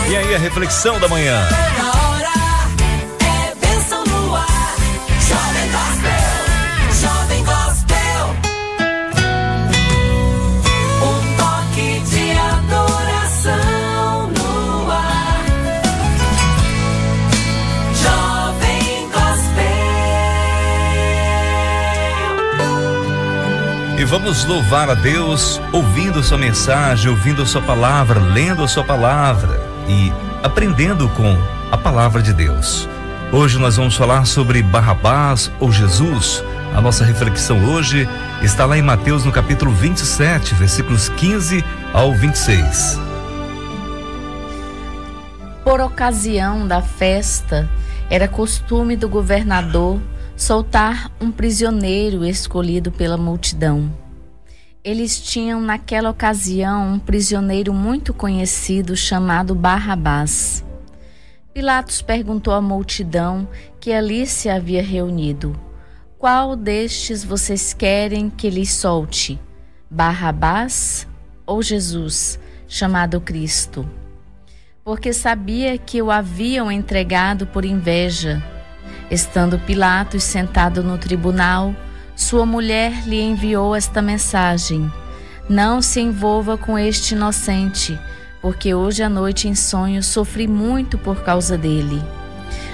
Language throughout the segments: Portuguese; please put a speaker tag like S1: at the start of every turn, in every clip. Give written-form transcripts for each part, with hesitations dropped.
S1: E aí a reflexão da manhã. E vamos louvar a Deus ouvindo sua mensagem, ouvindo sua palavra, lendo a sua palavra e aprendendo com a palavra de Deus. Hoje nós vamos falar sobre Barrabás ou Jesus. A nossa reflexão hoje está lá em Mateus no capítulo 27, versículos 15 ao 26.
S2: Por ocasião da festa, era costume do governador soltar um prisioneiro escolhido pela multidão. Eles tinham naquela ocasião um prisioneiro muito conhecido chamado Barrabás. Pilatos perguntou à multidão que ali se havia reunido: qual destes vocês querem que lhes solte? Barrabás ou Jesus, chamado Cristo? Porque sabia que o haviam entregado por inveja. Estando Pilatos sentado no tribunal, sua mulher lhe enviou esta mensagem: não se envolva com este inocente, porque hoje à noite em sonho sofri muito por causa dele.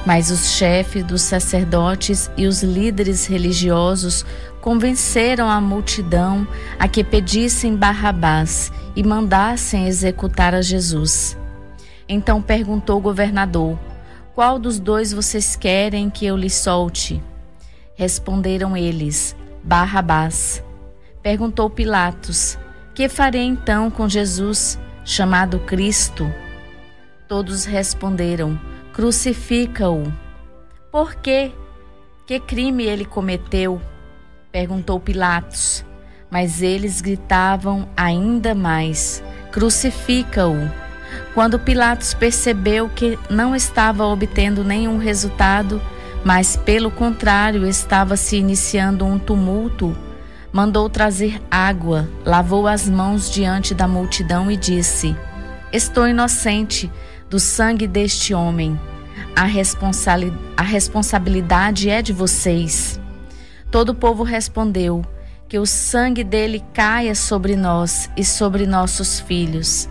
S2: Mas os chefes dos sacerdotes e os líderes religiosos convenceram a multidão a que pedissem Barrabás e mandassem executar a Jesus. Então perguntou o governador: qual dos dois vocês querem que eu lhe solte? Responderam eles: Barrabás. Perguntou Pilatos: que farei então com Jesus, chamado Cristo? Todos responderam: crucifica-o. Por quê? Que crime ele cometeu? Perguntou Pilatos. Mas eles gritavam ainda mais: crucifica-o. Quando Pilatos percebeu que não estava obtendo nenhum resultado, mas pelo contrário estava se iniciando um tumulto, mandou trazer água, lavou as mãos diante da multidão e disse: estou inocente do sangue deste homem. A responsabilidade é de vocês. Todo o povo respondeu: que o sangue dele caia sobre nós e sobre nossos filhos.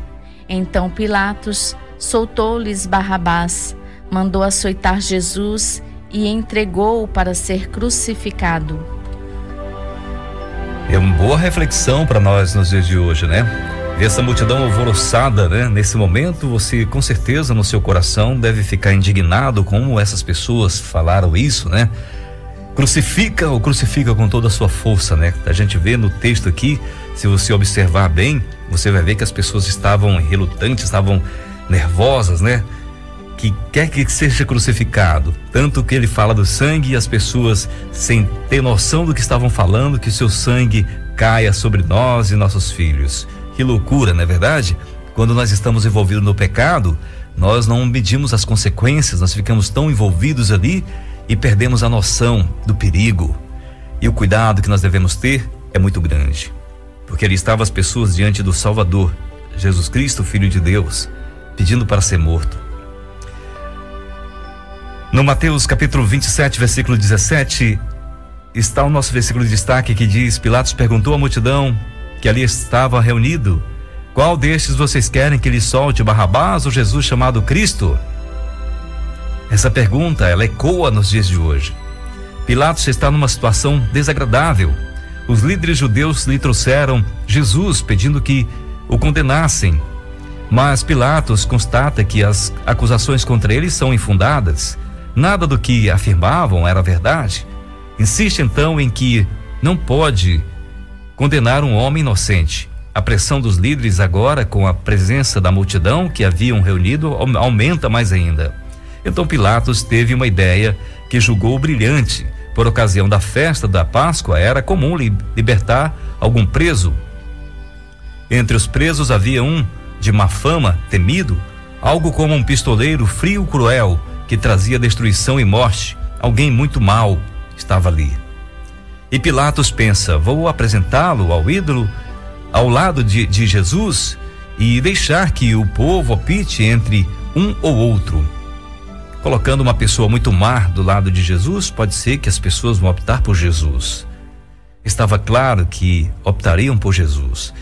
S2: Então Pilatos soltou-lhes Barrabás, mandou açoitar Jesus e entregou-o para ser crucificado.
S1: É uma boa reflexão para nós nos dias de hoje, né? Ver essa multidão alvoroçada, né? Nesse momento, você com certeza no seu coração deve ficar indignado como essas pessoas falaram isso, né? Crucifica ou crucifica com toda a sua força, né? A gente vê no texto aqui, se você observar bem, você vai ver que as pessoas estavam relutantes, estavam nervosas, né? Que quer que seja crucificado. Tanto que ele fala do sangue e as pessoas, sem ter noção do que estavam falando, que o seu sangue caia sobre nós e nossos filhos. Que loucura, não é verdade? Quando nós estamos envolvidos no pecado, nós não medimos as consequências, nós ficamos tão envolvidos ali e perdemos a noção do perigo. E o cuidado que nós devemos ter é muito grande, porque ali estavam as pessoas diante do Salvador, Jesus Cristo, Filho de Deus, pedindo para ser morto. No Mateus capítulo 27, versículo 17, está o nosso versículo de destaque que diz: Pilatos perguntou à multidão que ali estava reunido: qual destes vocês querem que lhe solte, Barrabás ou Jesus chamado Cristo? Essa pergunta, ela ecoa nos dias de hoje. Pilatos está numa situação desagradável. Os líderes judeus lhe trouxeram Jesus pedindo que o condenassem, mas Pilatos constata que as acusações contra ele são infundadas. Nada do que afirmavam era verdade. Insiste então em que não pode condenar um homem inocente. A pressão dos líderes agora, com a presença da multidão que haviam reunido, aumenta mais ainda. Então Pilatos teve uma ideia que julgou brilhante. Por ocasião da festa da Páscoa, era comum libertar algum preso. Entre os presos havia um de má fama, temido, algo como um pistoleiro frio e cruel, que trazia destruição e morte. Alguém muito mau estava ali. E Pilatos pensa: vou apresentá-lo ao ídolo, ao lado de Jesus, e deixar que o povo opte entre um ou outro. Colocando uma pessoa muito má do lado de Jesus, pode ser que as pessoas vão optar por Jesus. Estava claro que optariam por Jesus.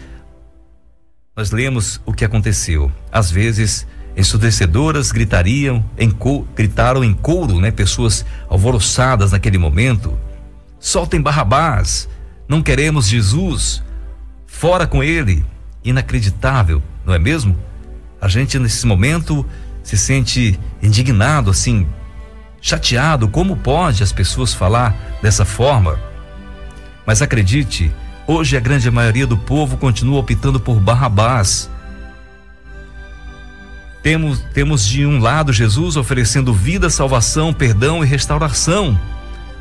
S1: Nós lemos o que aconteceu. Às vezes, ensurdecedoras gritaram em coro, pessoas alvoroçadas naquele momento. Soltem Barrabás, não queremos Jesus, fora com ele. Inacreditável, não é mesmo? A gente nesse momento se sente indignado, assim, chateado. Como pode as pessoas falar dessa forma? Mas acredite, hoje a grande maioria do povo continua optando por Barrabás. Temos de um lado Jesus oferecendo vida, salvação, perdão e restauração.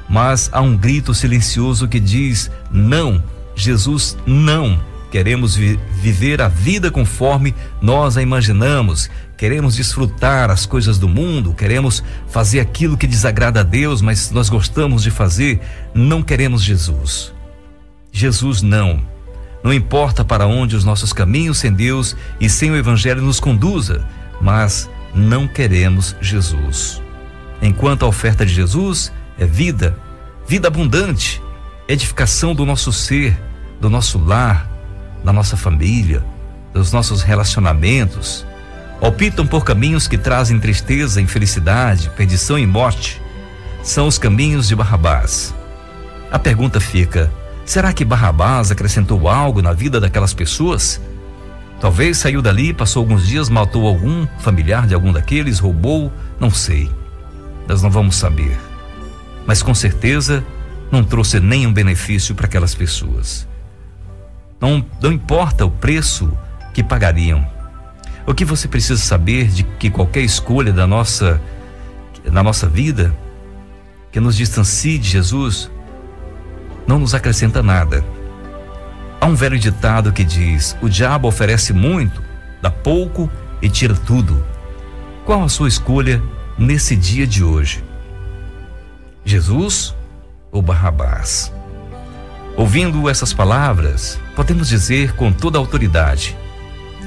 S1: Mas há um grito silencioso que diz: não, Jesus, não. Queremos viver a vida conforme nós a imaginamos. Queremos desfrutar as coisas do mundo. Queremos fazer aquilo que desagrada a Deus, mas nós gostamos de fazer. Não queremos Jesus. Jesus não. Não importa para onde os nossos caminhos sem Deus e sem o Evangelho nos conduza, mas não queremos Jesus. Enquanto a oferta de Jesus é vida, vida abundante, edificação do nosso ser, do nosso lar, da nossa família, dos nossos relacionamentos, optam por caminhos que trazem tristeza, infelicidade, perdição e morte. São os caminhos de Barrabás. A pergunta fica: será que Barrabás acrescentou algo na vida daquelas pessoas? Talvez saiu dali, passou alguns dias, matou algum familiar de algum daqueles, roubou, não sei. Nós não vamos saber. Mas com certeza não trouxe nenhum benefício para aquelas pessoas. Não importa o preço que pagariam. O que você precisa saber de que qualquer escolha na nossa vida que nos distancie de Jesus não nos acrescenta nada. Há um velho ditado que diz: o diabo oferece muito, dá pouco e tira tudo. Qual a sua escolha nesse dia de hoje? Jesus ou Barrabás? Ouvindo essas palavras, podemos dizer com toda a autoridade,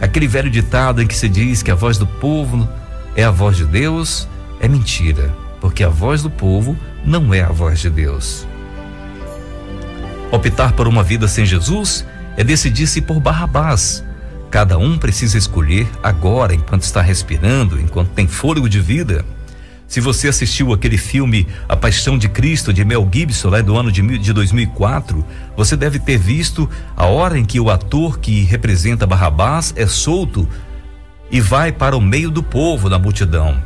S1: aquele velho ditado em que se diz que a voz do povo é a voz de Deus, é mentira, porque a voz do povo não é a voz de Deus. Optar por uma vida sem Jesus é decidir-se por Barrabás. Cada um precisa escolher agora, enquanto está respirando, enquanto tem fôlego de vida. Se você assistiu aquele filme A Paixão de Cristo, de Mel Gibson, do ano de 2004, você deve ter visto a hora em que o ator que representa Barrabás é solto e vai para o meio do povo, da multidão.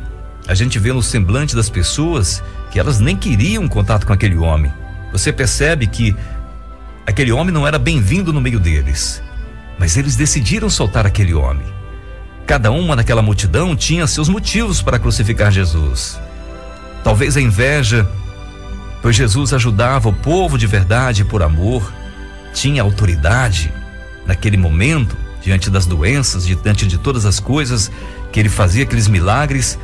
S1: A gente vê no semblante das pessoas que elas nem queriam contato com aquele homem. Você percebe que aquele homem não era bem-vindo no meio deles, mas eles decidiram soltar aquele homem. Cada uma naquela multidão tinha seus motivos para crucificar Jesus. Talvez a inveja, pois Jesus ajudava o povo de verdade por amor, tinha autoridade naquele momento, diante das doenças, diante de todas as coisas que ele fazia, aqueles milagres,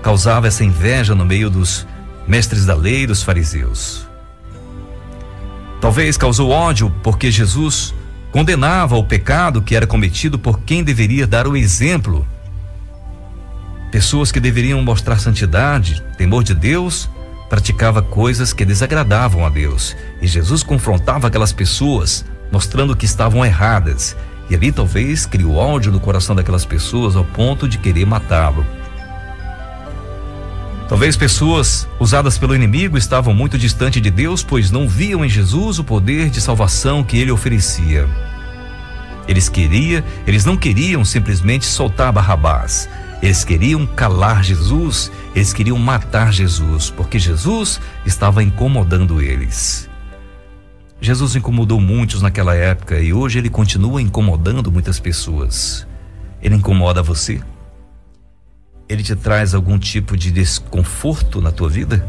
S1: causava essa inveja no meio dos mestres da lei, dos fariseus. Talvez causou ódio porque Jesus condenava o pecado que era cometido por quem deveria dar o exemplo. Pessoas que deveriam mostrar santidade, temor de Deus, praticava coisas que desagradavam a Deus. E Jesus confrontava aquelas pessoas, mostrando que estavam erradas. E ali talvez criou ódio no coração daquelas pessoas ao ponto de querer matá-lo. Talvez pessoas usadas pelo inimigo estavam muito distante de Deus, pois não viam em Jesus o poder de salvação que ele oferecia. Eles não queriam simplesmente soltar Barrabás. Eles queriam calar Jesus, eles queriam matar Jesus, porque Jesus estava incomodando eles. Jesus incomodou muitos naquela época e hoje ele continua incomodando muitas pessoas. Ele incomoda você? Ele te traz algum tipo de desconforto na tua vida?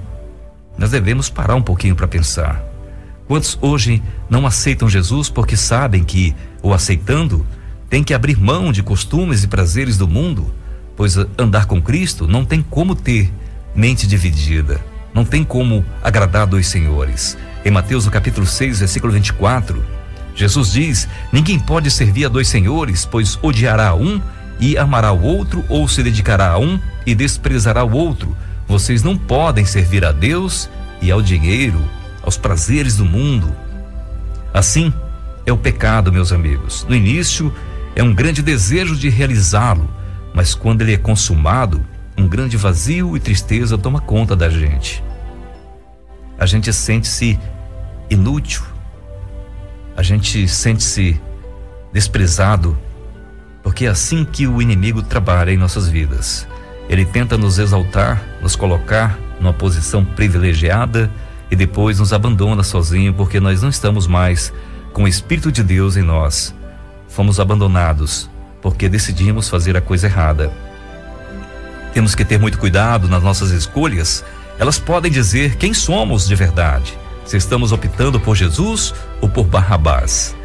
S1: Nós devemos parar um pouquinho para pensar. Quantos hoje não aceitam Jesus porque sabem que, o aceitando, tem que abrir mão de costumes e prazeres do mundo? Pois andar com Cristo não tem como ter mente dividida, não tem como agradar dois senhores. Em Mateus, no capítulo 6, versículo 24, Jesus diz: ninguém pode servir a dois senhores, pois odiará a um e amará o outro, ou se dedicará a um e desprezará o outro. Vocês não podem servir a Deus e ao dinheiro, aos prazeres do mundo. Assim é o pecado, meus amigos. No início é um grande desejo de realizá-lo, mas quando ele é consumado, um grande vazio e tristeza toma conta da gente. A gente sente-se inútil, a gente sente-se desprezado, porque é assim que o inimigo trabalha em nossas vidas. Ele tenta nos exaltar, nos colocar numa posição privilegiada e depois nos abandona sozinho, porque nós não estamos mais com o Espírito de Deus em nós. Fomos abandonados porque decidimos fazer a coisa errada. Temos que ter muito cuidado nas nossas escolhas. Elas podem dizer quem somos de verdade, se estamos optando por Jesus ou por Barrabás.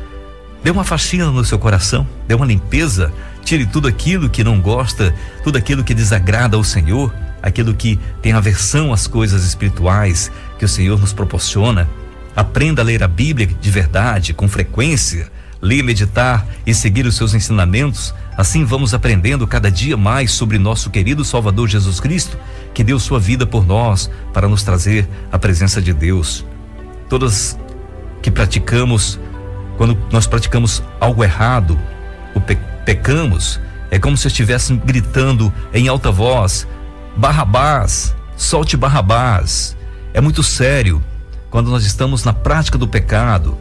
S1: Dê uma faxina no seu coração, dê uma limpeza, tire tudo aquilo que não gosta, tudo aquilo que desagrada ao Senhor, aquilo que tem aversão às coisas espirituais que o Senhor nos proporciona. Aprenda a ler a Bíblia de verdade, com frequência, ler, meditar e seguir os seus ensinamentos. Assim vamos aprendendo cada dia mais sobre nosso querido Salvador Jesus Cristo, que deu sua vida por nós para nos trazer a presença de Deus. Todas que praticamos, quando nós praticamos algo errado, pecamos, é como se estivéssemos gritando em alta voz: Barrabás, solte Barrabás. É muito sério. Quando nós estamos na prática do pecado,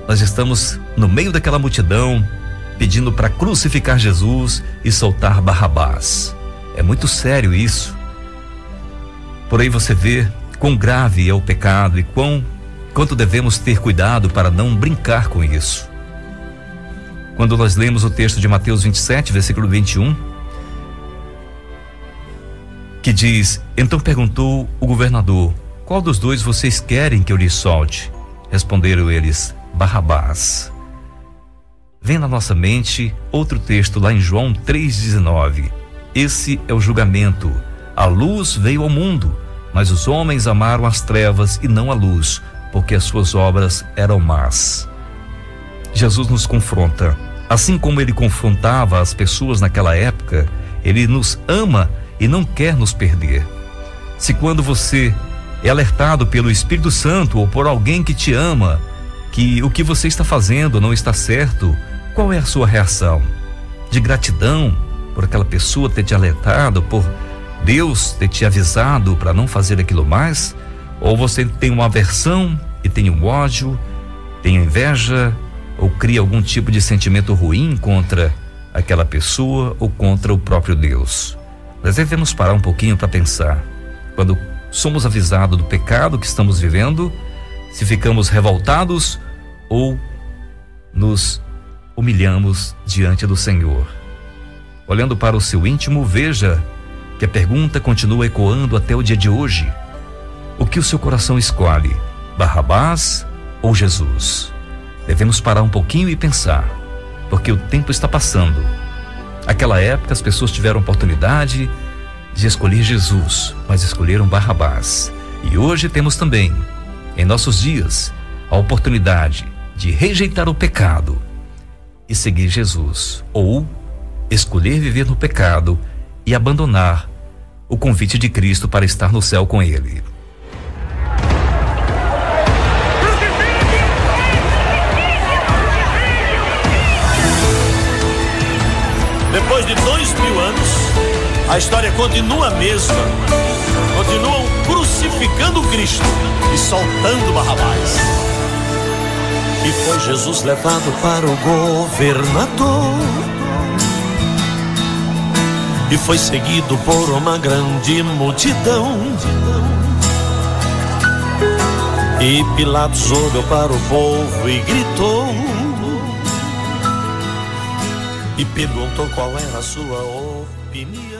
S1: nós estamos no meio daquela multidão pedindo para crucificar Jesus e soltar Barrabás. É muito sério isso. Por aí você vê quão grave é o pecado e quanto devemos ter cuidado para não brincar com isso. Quando nós lemos o texto de Mateus 27, versículo 21, que diz: então perguntou o governador: qual dos dois vocês querem que eu lhes solte? Responderam eles: Barrabás. Vem na nossa mente outro texto lá em João 3,19. Esse é o julgamento. A luz veio ao mundo, mas os homens amaram as trevas e não a luz, porque as suas obras eram más. Jesus nos confronta. Assim como ele confrontava as pessoas naquela época, ele nos ama e não quer nos perder. Se quando você é alertado pelo Espírito Santo ou por alguém que te ama, que o que você está fazendo não está certo, qual é a sua reação? De gratidão por aquela pessoa ter te alertado, por Deus ter te avisado para não fazer aquilo mais? Ou você tem uma aversão e tem um ódio, tem inveja, ou cria algum tipo de sentimento ruim contra aquela pessoa ou contra o próprio Deus? Nós devemos parar um pouquinho para pensar. Quando somos avisados do pecado que estamos vivendo, se ficamos revoltados ou nos humilhamos diante do Senhor. Olhando para o seu íntimo, veja que a pergunta continua ecoando até o dia de hoje. O que o seu coração escolhe? Barrabás ou Jesus? Devemos parar um pouquinho e pensar, porque o tempo está passando. Naquela época as pessoas tiveram oportunidade de escolher Jesus, mas escolheram Barrabás. E hoje temos também, em nossos dias, a oportunidade de rejeitar o pecado e seguir Jesus, ou escolher viver no pecado e abandonar o convite de Cristo para estar no céu com Ele.
S3: Depois de 2000 anos, a história continua a mesma. Continuam crucificando Cristo e soltando Barrabás. E foi Jesus levado para o governador e foi seguido por uma grande multidão. E Pilatos olhou para o povo e gritou e perguntou qual era a sua opinião.